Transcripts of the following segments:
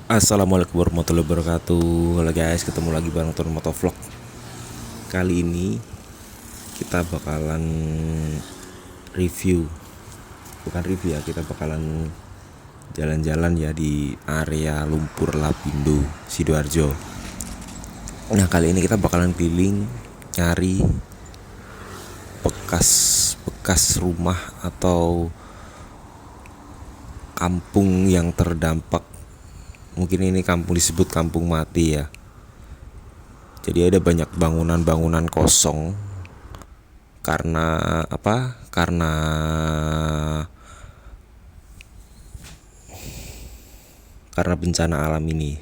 Assalamualaikum warahmatullahi wabarakatuh. Halo guys, ketemu lagi bareng Ton Motovlog. Kali ini kita bakalan review, bukan review ya, kita bakalan jalan-jalan ya di area Lumpur Lapindo, Sidoarjo. Nah, kali ini kita bakalan keliling nyari bekas rumah atau kampung yang terdampak. Mungkin ini kampung disebut kampung mati ya. Jadi ada banyak bangunan-bangunan kosong karena apa? Karena bencana alam ini.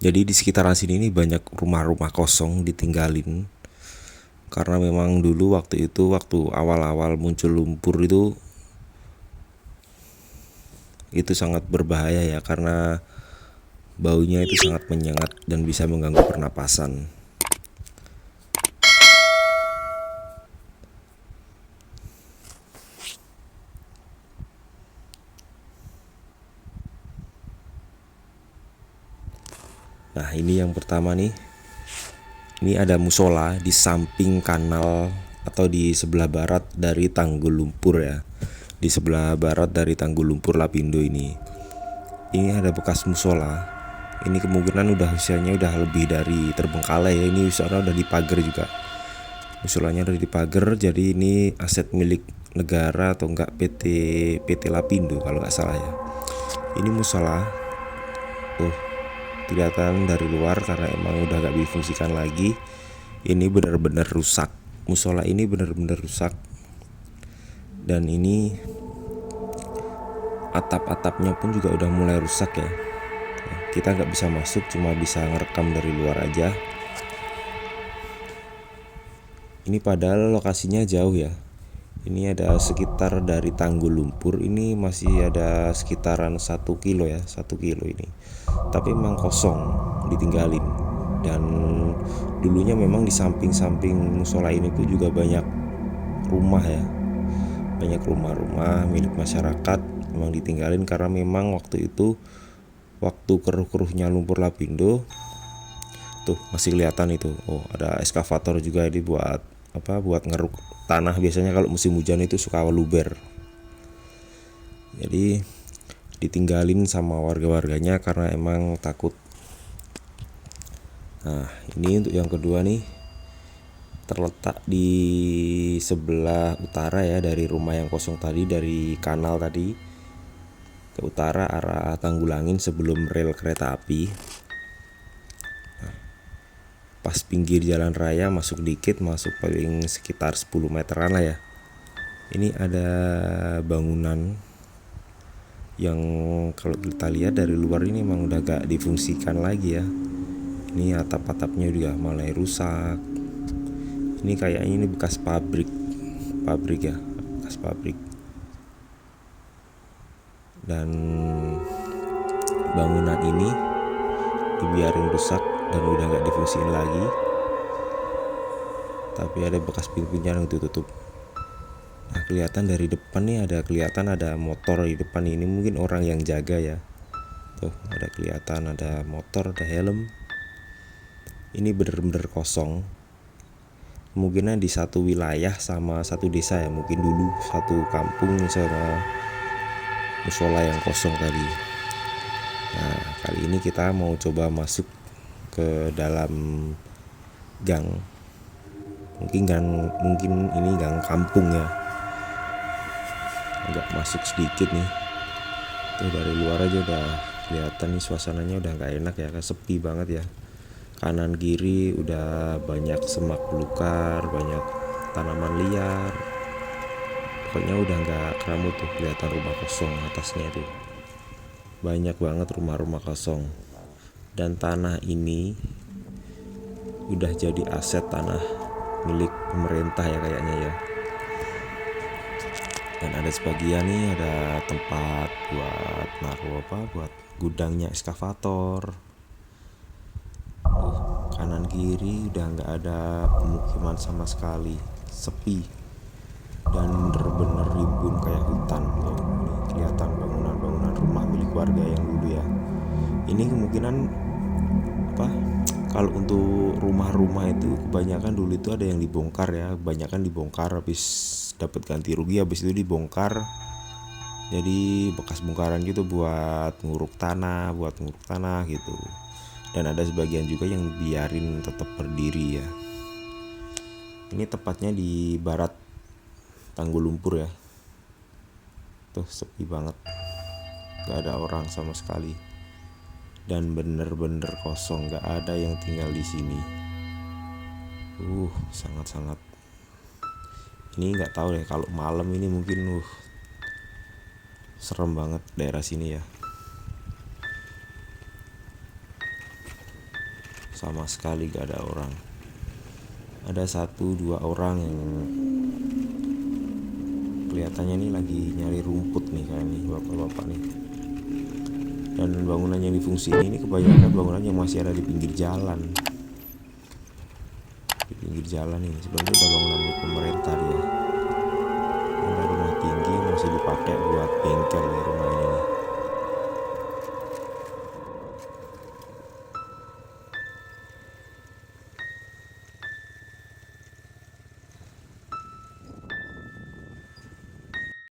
Jadi di sekitaran sini ini banyak rumah-rumah kosong ditinggalin. Karena memang dulu waktu awal-awal muncul lumpur itu sangat berbahaya ya, karena baunya itu sangat menyengat dan bisa mengganggu pernapasan. Nah, ini yang pertama nih. Ini ada musola di samping kanal atau di sebelah barat dari Tanggul Lumpur ya. Di sebelah barat dari Tanggul Lumpur Lapindo ini. Ini ada bekas musola. Ini kemungkinan usianya udah lebih dari terbengkalai ya. Ini usianya udah dipagar juga. Musolanya udah dipagar, jadi ini aset milik negara atau enggak PT Lapindo kalau nggak salah ya. Ini musola. Kelihatan dari luar karena emang udah gak difungsikan lagi. Ini benar-benar rusak. Musola ini benar-benar rusak. Dan ini atap-atapnya pun juga udah mulai rusak ya. Kita nggak bisa masuk, cuma bisa ngerekam dari luar aja. Ini padahal lokasinya jauh ya. Ini ada sekitar dari Tanggul Lumpur ini masih ada sekitaran 1 kilo ya, 1 kilo ini. Tapi memang kosong, ditinggalin. Dan dulunya memang di samping-samping musola ini tuh juga banyak rumah ya. Banyak rumah-rumah milik masyarakat memang ditinggalin karena memang waktu keruh-keruhnya lumpur Lapindo tuh masih kelihatan itu. Oh, ada eskavator juga ini buat ngeruk tanah. Biasanya kalau musim hujan itu suka luber. Jadi ditinggalin sama warga-warganya karena emang takut. Nah, ini untuk yang kedua nih, terletak di sebelah utara ya dari rumah yang kosong tadi, dari kanal tadi ke utara arah Tanggulangin sebelum rel kereta api. Nah, pas pinggir jalan raya masuk paling sekitar 10 meteran lah ya. Ini ada bangunan yang kalau kita lihat dari luar ini emang udah gak difungsikan lagi ya. Ini atap-atapnya juga mulai rusak. Ini kayaknya ini bekas pabrik ya, bekas pabrik. Dan bangunan ini dibiarin rusak dan udah gak difungsikan lagi. Tapi ada bekas pintunya yang ditutup. Nah, kelihatan dari depan nih ada motor di depan ini, mungkin orang yang jaga ya. Tuh, ada kelihatan ada motor, ada helm. Ini bener-bener kosong. Mungkin di satu wilayah sama satu desa ya, mungkin dulu satu kampung sama musola yang kosong tadi. Nah, kali ini kita mau coba masuk ke dalam gang. Mungkin ini gang kampung ya. Agak masuk sedikit nih. Tuh dari luar aja udah kelihatan nih suasananya udah gak enak ya, sepi banget ya. Kanan kiri udah banyak semak belukar, banyak tanaman liar. Pokoknya udah gak keramut tuh, kelihatan rumah kosong atasnya itu. Banyak banget rumah-rumah kosong. Dan tanah ini udah jadi aset tanah milik pemerintah ya kayaknya ya. Dan ada sebagian nih ada tempat buat buat gudangnya eskavator. Kanan kiri udah nggak ada pemukiman sama sekali, sepi dan bener-bener rimbun kayak hutan. Tuh, kelihatan bangunan-bangunan rumah milik warga yang dulu ya. Ini kemungkinan apa, kalau untuk rumah-rumah itu kebanyakan dulu itu ada yang dibongkar ya, kebanyakan dibongkar habis dapat ganti rugi, habis itu dibongkar jadi bekas bongkaran gitu buat nguruk tanah gitu. Dan ada sebagian juga yang biarin tetap berdiri ya. Ini tepatnya di barat Tanggul Lumpur ya. Tuh sepi banget, gak ada orang sama sekali, dan bener-bener kosong, gak ada yang tinggal di sini. Sangat-sangat. Ini nggak tahu deh kalau malam ini mungkin serem banget daerah sini ya. Sama sekali gak ada orang. Ada 1-2 orang yang kelihatannya nih lagi nyari rumput nih, kayak nih bapak-bapak nih. Dan bangunan yang difungsiin ini kebanyakan bangunan yang masih ada di pinggir jalan. Di pinggir jalan ini sebenarnya udah bangunan milik pemerintah dia. Ada rumah tinggi yang masih dipakai buat bengkel